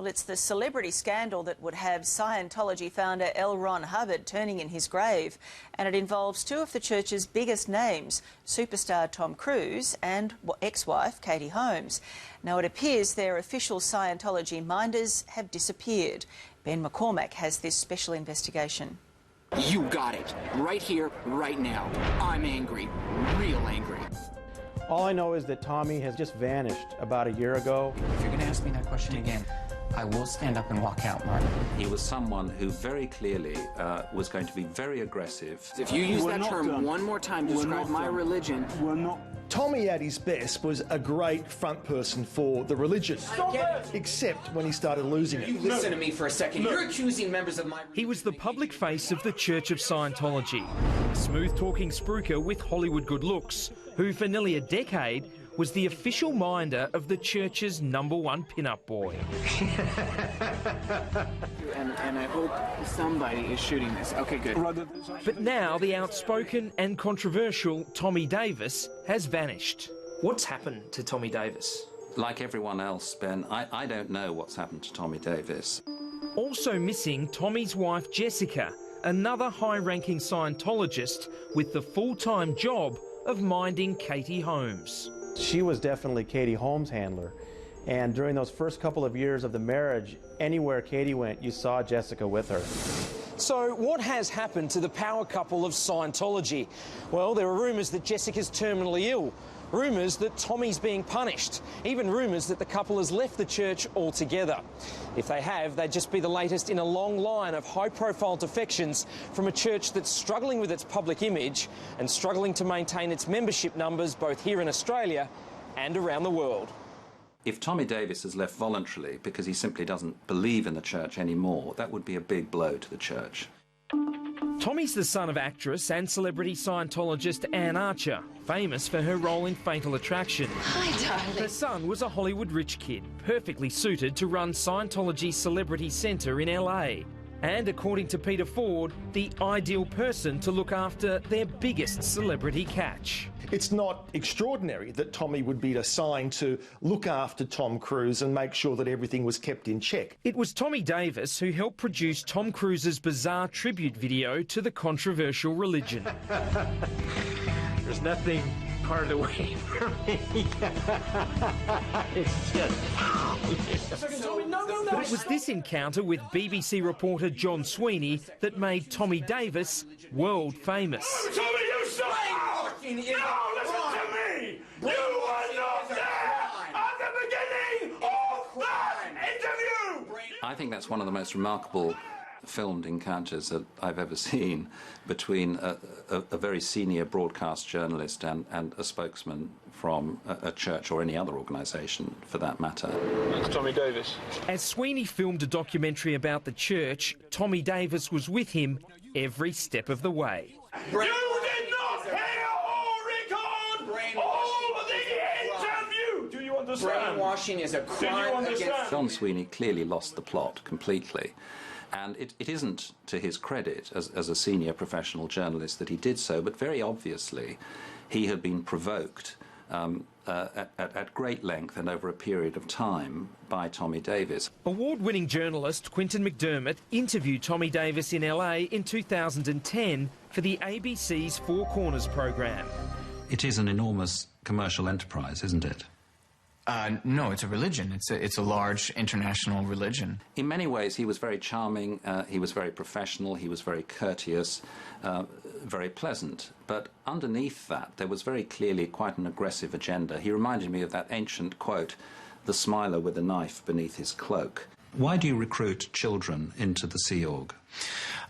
Well, it's the celebrity scandal that would have Scientology founder L. Ron Hubbard turning in his grave, and it involves two of the church's biggest names, superstar Tom Cruise and ex-wife Katie Holmes. Now, it appears their official Scientology minders have disappeared. Ben McCormack has this special investigation. You got it. Right here, right now. I'm angry. Real angry. All I know is that Tommy has just vanished about a year ago. If you're going to ask me that question again, I will stand up and walk out, Martin. He was someone who very clearly was going to be very aggressive. If you use that term one more time to describe my religion... We're not. Tommy at his best was a great front person for the religion. Except when he started losing it. You listen to me for a second. You're accusing members of my religion. He was the public face of the Church of Scientology, a smooth-talking spruiker with Hollywood good looks, who for nearly a decade was the official minder of the church's #1 pin-up boy. And I hope somebody is shooting this. Okay, good. But now the outspoken and controversial Tommy Davis has vanished. What's happened to Tommy Davis? Like everyone else, Ben, I don't know what's happened to Tommy Davis. Also missing Tommy's wife Jessica, another high-ranking Scientologist with the full-time job of minding Katie Holmes. She was definitely Katie Holmes' handler. And during those first couple of years of the marriage, anywhere Katie went, you saw Jessica with her. So what has happened to the power couple of Scientology? Well, there are rumours that Jessica's terminally ill, rumours that Tommy's being punished, even rumours that the couple has left the church altogether. If they have, they'd just be the latest in a long line of high-profile defections from a church that's struggling with its public image and struggling to maintain its membership numbers both here in Australia and around the world. If Tommy Davis has left voluntarily because he simply doesn't believe in the church anymore, that would be a big blow to the church. Tommy's the son of actress and celebrity Scientologist Anne Archer, famous for her role in Fatal Attraction. Hi, darling. Her son was a Hollywood rich kid, perfectly suited to run Scientology's Celebrity Centre in LA. And according to Peter Ford, the ideal person to look after their biggest celebrity catch. It's not extraordinary that Tommy would be assigned to look after Tom Cruise and make sure that everything was kept in check. It was Tommy Davis who helped produce Tom Cruise's bizarre tribute video to the controversial religion. There's nothing part away from me. It's just... But it was this encounter with BBC reporter John Sweeney that made Tommy Davis world famous. Tommy, you stop! No, listen to me! You were not there at the beginning of that interview! I think that's one of the most remarkable filmed encounters that I've ever seen between a very senior broadcast journalist and a spokesman from a church or any other organisation for that matter. That's Tommy Davis. As Sweeney filmed a documentary about the church, Tommy Davis was with him every step of the way. You did not hear or record all of the interview! Do you understand? Brainwashing is a crime against... John Sweeney clearly lost the plot completely. And it isn't to his credit as a senior professional journalist that he did so, but very obviously he had been provoked at great length and over a period of time by Tommy Davis. Award-winning journalist Quinton McDermott interviewed Tommy Davis in LA in 2010 for the ABC's Four Corners program. It is an enormous commercial enterprise, isn't it? No, it's a religion. It's a large international religion. In many ways, he was very charming, he was very professional, he was very courteous, very pleasant. But underneath that, there was very clearly quite an aggressive agenda. He reminded me of that ancient quote, "The smiler with a knife beneath his cloak." Why do you recruit children into the Sea Org?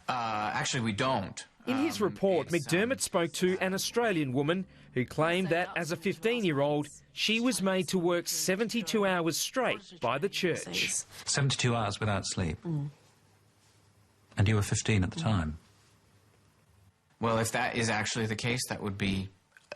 Actually, we don't. In his report, McDermott spoke to an Australian woman who claimed that as a 15-year-old, she was made to work 72 hours straight by the church. 72 hours without sleep. And you were 15 at the time. Well, if that is actually the case, that would be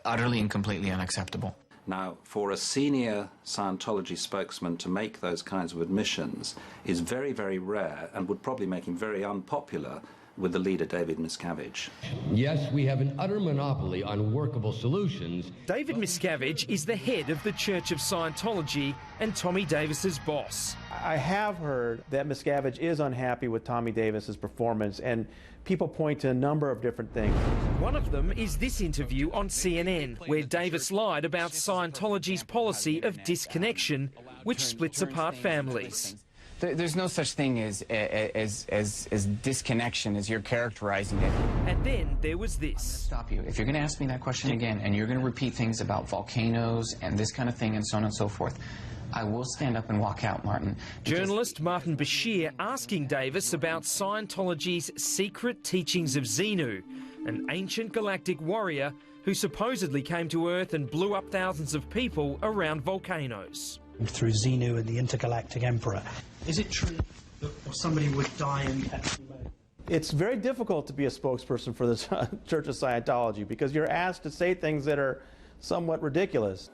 utterly and completely unacceptable. Now, for a senior Scientology spokesman to make those kinds of admissions is very, very rare and would probably make him very unpopular with the leader, David Miscavige. Yes, we have an utter monopoly on workable solutions. David Miscavige is the head of the Church of Scientology and Tommy Davis's boss. I have heard that Miscavige is unhappy with Tommy Davis's performance, and people point to a number of different things. One of them is this interview on CNN, where Davis lied about Scientology's policy of disconnection, which splits apart families. There's no such thing as disconnection as you're characterizing it. And then there was this. Stop you. If you're going to ask me that question again, and you're going to repeat things about volcanoes and this kind of thing and so on and so forth, I will stand up and walk out, Martin. Journalist Martin Bashir asking Davis about Scientology's secret teachings of Xenu, an ancient galactic warrior who supposedly came to Earth and blew up thousands of people around volcanoes. Through Xenu and the intergalactic emperor. Is it true that somebody would die and actually... It's very difficult to be a spokesperson for the Church of Scientology because you're asked to say things that are somewhat ridiculous.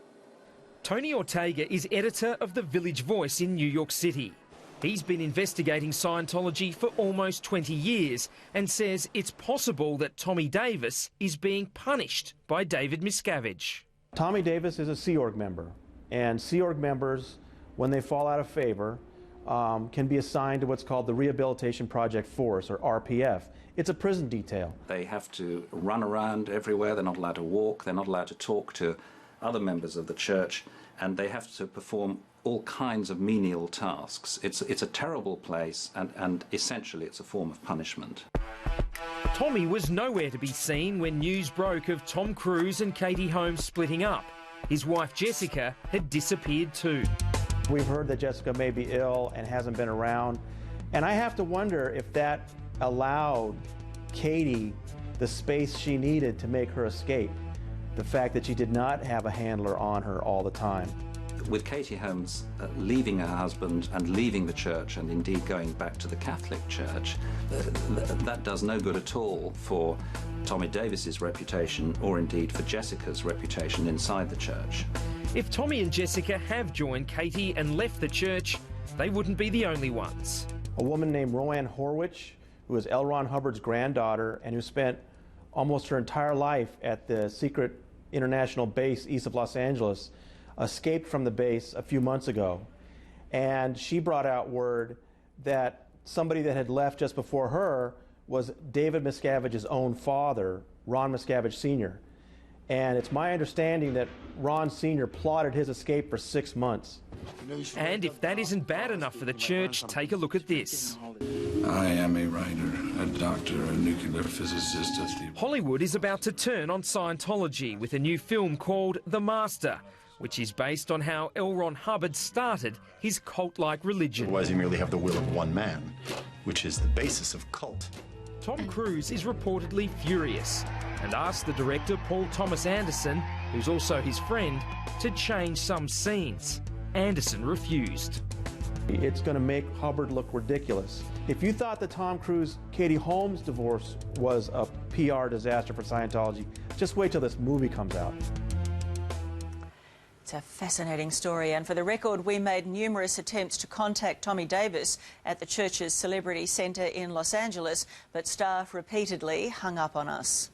Tony Ortega is editor of The Village Voice in New York City. He's been investigating Scientology for almost 20 years and says it's possible that Tommy Davis is being punished by David Miscavige. Tommy Davis is a Sea Org member, and Sea Org members, when they fall out of favor, can be assigned to what's called the Rehabilitation Project Force, or RPF. It's a prison detail. They have to run around everywhere. They're not allowed to walk. They're not allowed to talk to other members of the church, and they have to perform all kinds of menial tasks. It's a terrible place, and essentially it's a form of punishment. Tommy was nowhere to be seen when news broke of Tom Cruise and Katie Holmes splitting up. His wife Jessica had disappeared too. We've heard that Jessica may be ill and hasn't been around, and I have to wonder if that allowed Katie the space she needed to make her escape. The fact that she did not have a handler on her all the time. With Katie Holmes leaving her husband and leaving the church and indeed going back to the Catholic Church, that does no good at all for Tommy Davis's reputation or indeed for Jessica's reputation inside the church. If Tommy and Jessica have joined Katie and left the church, they wouldn't be the only ones. A woman named Roanne Horwich, who is L. Ron Hubbard's granddaughter and who spent almost her entire life at the secret international base east of Los Angeles, escaped from the base a few months ago. And she brought out word that somebody that had left just before her was David Miscavige's own father, Ron Miscavige Sr. And it's my understanding that Ron Sr. plotted his escape for 6 months. And if that isn't bad enough for the church, take a look at this. I am a writer, a doctor, a nuclear physicist. Hollywood is about to turn on Scientology with a new film called The Master, which is based on how L. Ron Hubbard started his cult-like religion. Otherwise, you merely have the will of one man, which is the basis of cult. Tom Cruise is reportedly furious and asked the director Paul Thomas Anderson, who's also his friend, to change some scenes. Anderson refused. It's going to make Hubbard look ridiculous. If you thought the Tom Cruise-Katie Holmes divorce was a PR disaster for Scientology, just wait till this movie comes out. It's a fascinating story, and for the record, we made numerous attempts to contact Tommy Davis at the church's Celebrity Centre in Los Angeles, but staff repeatedly hung up on us.